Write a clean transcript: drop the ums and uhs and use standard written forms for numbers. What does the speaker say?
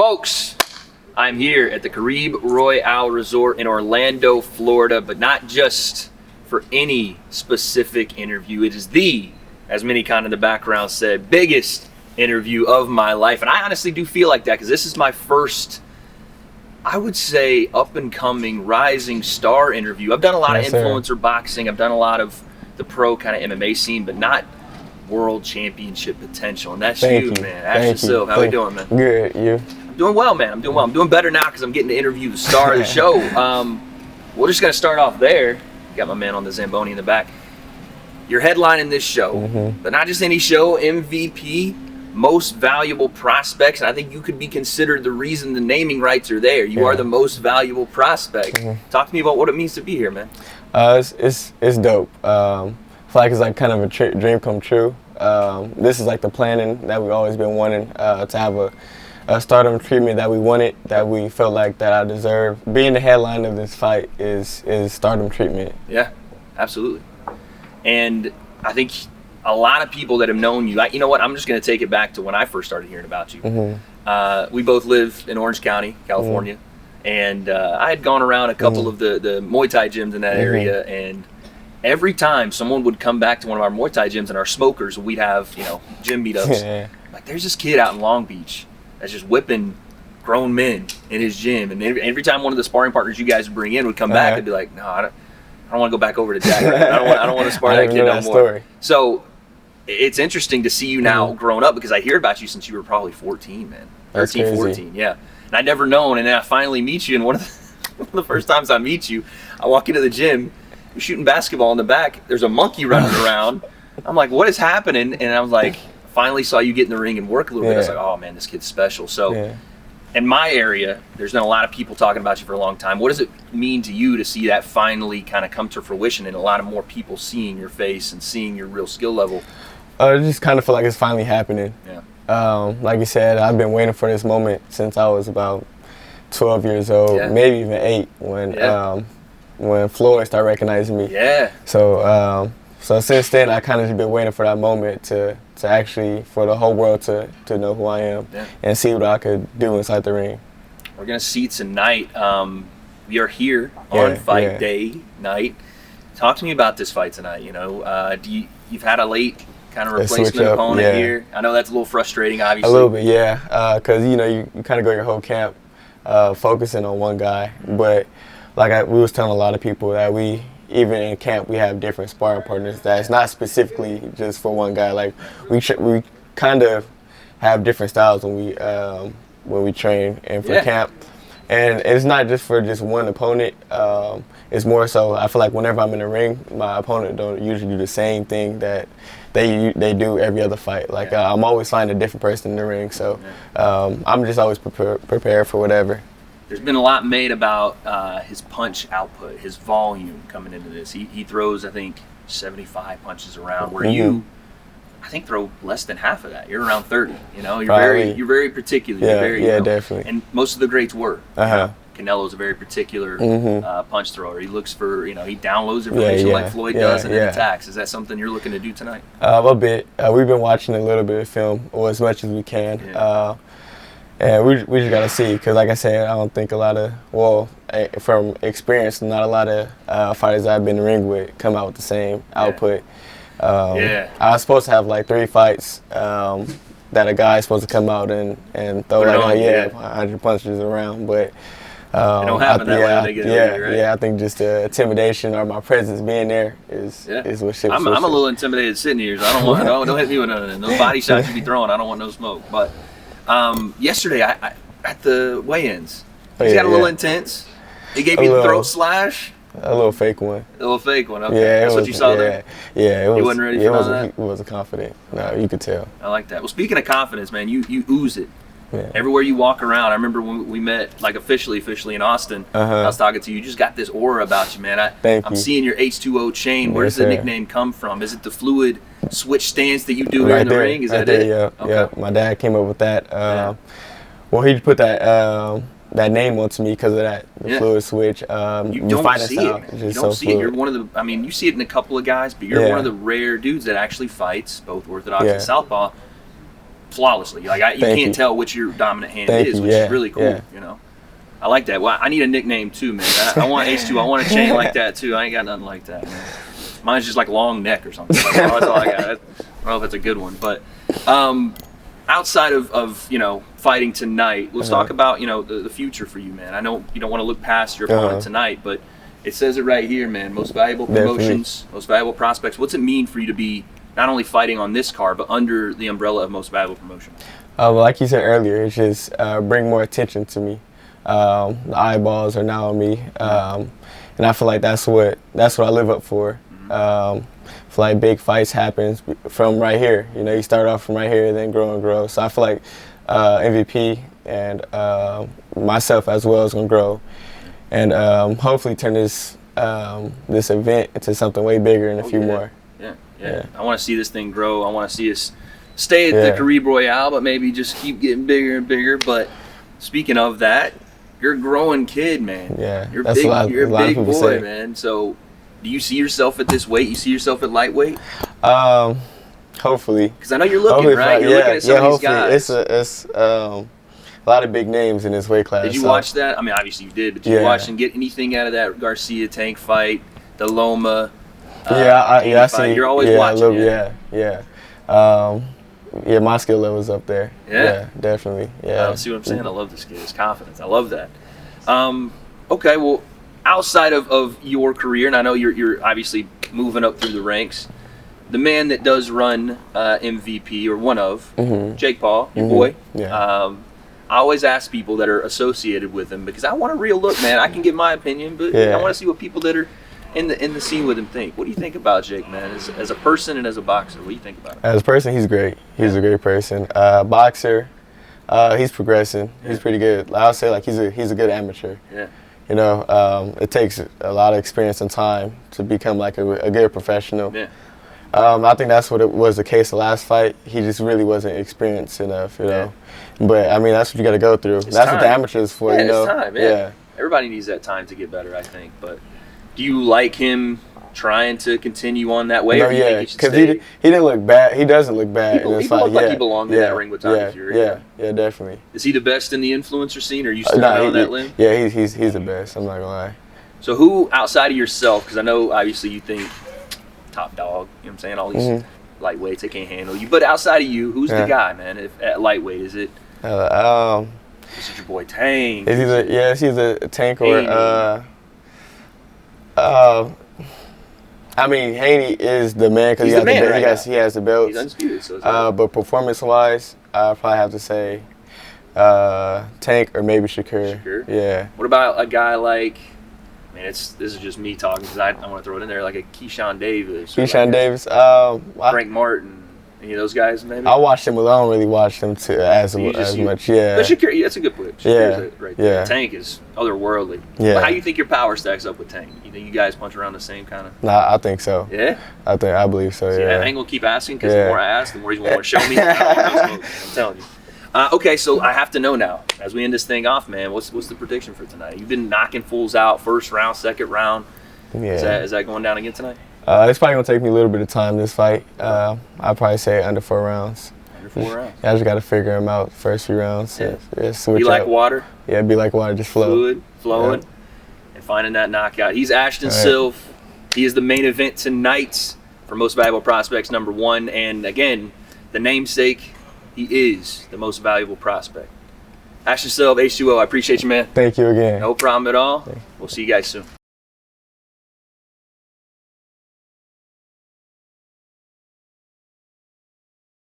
Folks, I'm here at the Caribe Royale Resort in Orlando, Florida, but not just for any specific interview. It is the, as many kind in the background said, biggest interview of my life. And I honestly do feel like that because this is my first, I would say, up-and-coming, rising star interview. I've done a lot of influencer boxing. I've done a lot of the pro kind of MMA scene, but not world championship potential. And that's you, man. Ashton Sylve. How we doing, man? Good. You? I'm doing well, man. I'm doing well. I'm doing better now because I'm getting to interview the star of the show. We're just going to start off there. Got my man on the Zamboni in the back. You're headlining this show, but not just any show, MVP, most valuable prospects, and I think you could be considered the reason the naming rights are there. You are the most valuable prospect. Talk to me about what it means to be here, man. It's dope. I feel like it's like kind of a dream come true. This is like the planning that we've always been wanting, to have a stardom treatment that we wanted, that we felt like that I deserve. Being the headline of this fight is stardom treatment. Yeah, absolutely. And I think a lot of people that have known you, you know what, I'm just going to take it back to when I first started hearing about you. We both live in Orange County, California, and I had gone around a couple of the Muay Thai gyms in that area, and every time someone would come back to one of our Muay Thai gyms and our smokers, we'd have, gym meetups. Like, there's this kid out in Long Beach that's just whipping grown men in his gym. And every time one of the sparring partners you guys would bring in would come back, I'd be like, no, I don't want to go back over to Jack. I don't want to spar that kid no more. Story. So it's interesting to see you now grown up, because I hear about you since you were probably 14, man. 13, 14, yeah. And I'd never known, and then I finally meet you, and one of the first times I meet you, I walk into the gym, you're shooting basketball in the back, there's a monkey running around. I'm like, what is happening? And I was like, finally saw you get in the ring and work a little bit. I was like, oh man, this kid's special. So in my area, there's been a lot of people talking about you for a long time. What does it mean to you to see that finally kind of come to fruition and a lot of more people seeing your face and seeing your real skill level? I just kind of feel like it's finally happening. Like you said, I've been waiting for this moment since I was about 12 years old, maybe even 8, when Floyd started recognizing me. So since then, I kind of just been waiting for that moment to actually, for the whole world to know who I am and see what I could do inside the ring. We're going to see tonight. We are here on fight day night. Talk to me about this fight tonight. You've had a late kind of replacement opponent here. I know that's a little frustrating, obviously. A little bit, because you kind of go your whole camp focusing on one guy. But like we was telling a lot of people that even in camp, we have different sparring partners that's not specifically just for one guy. Like we kind of have different styles when we train and for camp, and it's not just for just one opponent. It's more so I feel like whenever I'm in the ring, my opponent don't usually do the same thing that they do every other fight. Like I'm always finding a different person in the ring, so I'm just always prepared for whatever. There's been a lot made about his punch output, his volume coming into this. He throws, I think, 75 punches around, where you, I think, throw less than half of that. You're around 30. You're very particular. Definitely. And most of the greats were. Canelo's a very particular punch thrower. He looks for, he downloads information like Floyd does and then attacks. Is that something you're looking to do tonight? A bit. We've been watching a little bit of film, or as much as we can. And we just got to see, because like I said, I don't think from experience, not a lot of fighters I've been in the ring with come out with the same output. I was supposed to have like 3 fights that a guy's supposed to come out and throw 100 punches around, but it don't happen that way when they get right? I think just the intimidation or my presence being there is what shit. I'm a little intimidated sitting here, so I don't want don't hit me with none of that. No body shots you be throwing. I don't want no smoke, but. Yesterday, I at the weigh-ins, he got a little intense. He gave you the throat slash. A little fake one. A little fake one. Okay, that's what you saw there. Yeah, he wasn't ready for that. He wasn't confident. No, you could tell. I like that. Well, speaking of confidence, man, you ooze it. Everywhere you walk around. I remember when we met, like officially in Austin. I was talking to you. You just got this aura about you, man. I'm seeing your H20 chain. Where does the nickname come from? Is it the fluid switch stance that you do here in the ring? Is that it? Yeah. My dad came up with that. Well, he put that name onto me because of that fluid switch. You don't see it. You don't see it. You're one of the. You see it in a couple of guys, but you're one of the rare dudes that actually fights both orthodox and southpaw. flawlessly. Like you can't tell which your dominant hand is, which is really cool. You know, I like that. Well, I need a nickname too, man. I want H2. I want a chain like that too. I ain't got nothing like that, man. Mine's just like long neck or something. That's all I got. I don't know if that's a good one, but outside of you know, fighting tonight, let's talk about, you know, the future for you, man. I know you don't want to look past your opponent tonight, but it says it right here, man. Most valuable promotions, most valuable prospects. What's it mean for you to be not only fighting on this card, but under the umbrella of most valuable promotion? Well, like you said earlier, it's just bring more attention to me. The eyeballs are now on me, and I feel like that's what I live up for. I feel like big fights happen from right here. You know, you start off from right here, then grow and grow. So I feel like MVP and myself as well is gonna grow, and hopefully turn this event into something way bigger and a few more. Yeah. I want to see this thing grow. I want to see us stay at the Caribe Royale, but maybe just keep getting bigger and bigger. But speaking of that, you're a growing kid, man. Yeah, you're big. You're a big boy, man. So, do you see yourself at this weight? You see yourself at lightweight? Hopefully. Because I know you're looking, right? You're looking at some of these guys. It's a lot of big names in this weight class. Did you watch that? I mean, obviously you did, but did you watch and get anything out of that Garcia Tank fight, the Loma? I see. You're always watching. My skill level's up there. Yeah, definitely. Yeah. See what I'm saying? I love this kid. His confidence. I love that. Okay, well, outside of your career, and I know you're obviously moving up through the ranks, the man that does run MVP, or one of, Jake Paul, your boy. Yeah. I always ask people that are associated with him, because I want a real look, man. I can give my opinion, but I want to see what people that are in the scene with him think. What do you think about Jake, man? As a person and as a boxer, what do you think about him? As a person, he's great. He's a great person. Boxer, he's progressing. He's pretty good. I'll say, like, he's a good amateur. Yeah. You know, it takes a lot of experience and time to become like a good professional. Yeah. I think that's what it was the case the last fight. He just really wasn't experienced enough, you know. But I mean, that's what you got to go through. That's what the amateurs for, you know. It's time, yeah. Everybody needs that time to get better, I think. But do you like him trying to continue on that way? No, because he didn't look bad. He doesn't look bad in this fight. He looked like he belonged in that ring with Tommy Fury. Yeah, definitely. Is he the best in the influencer scene, or are you still on that limb? Yeah, he's the best. I'm not gonna lie. So who outside of yourself? Because I know obviously you think top dog. You know what I'm saying? All these lightweights, they can't handle you. But outside of you, who's the guy, man? If at lightweight, is it? Is it your boy Tank? It's either Tank or I mean, Haney is the man because he has the belts. He's undisputed. So but performance-wise, I'd probably have to say Tank or maybe Shakur. Yeah. What about a guy like? Man, this is just me talking because I want to throw it in there, like a Keyshawn Davis. Davis. Frank Martin. Any of those guys, maybe? I watch them, but I don't really watch them as much. Yeah. But Shakur, that's a good pick. Right there. Yeah. Tank is otherworldly. Yeah. But how do you think your power stacks up with Tank? You think you guys punch around the same kind of? Nah, I think so. Yeah. I believe so. See, I ain't gonna keep asking because the more I ask, the more he's gonna want to show me. I'm telling you. Okay, so I have to know now, as we end this thing off, man, what's the prediction for tonight? You've been knocking fools out first round, second round. Yeah. Is that going down again tonight? It's probably going to take me a little bit of time, this fight. I'd probably say under 4 rounds. Under 4 rounds? I just got to figure them out first few rounds. Yeah. Be like water? Yeah, be like water, just flow. Fluid, flowing, and finding that knockout. He's Ashton Sylve. He is the main event tonight for Most Valuable Prospects #1. And again, the namesake, he is the most valuable prospect. Ashton Sylve, H2O, I appreciate you, man. Thank you again. No problem at all. We'll see you guys soon.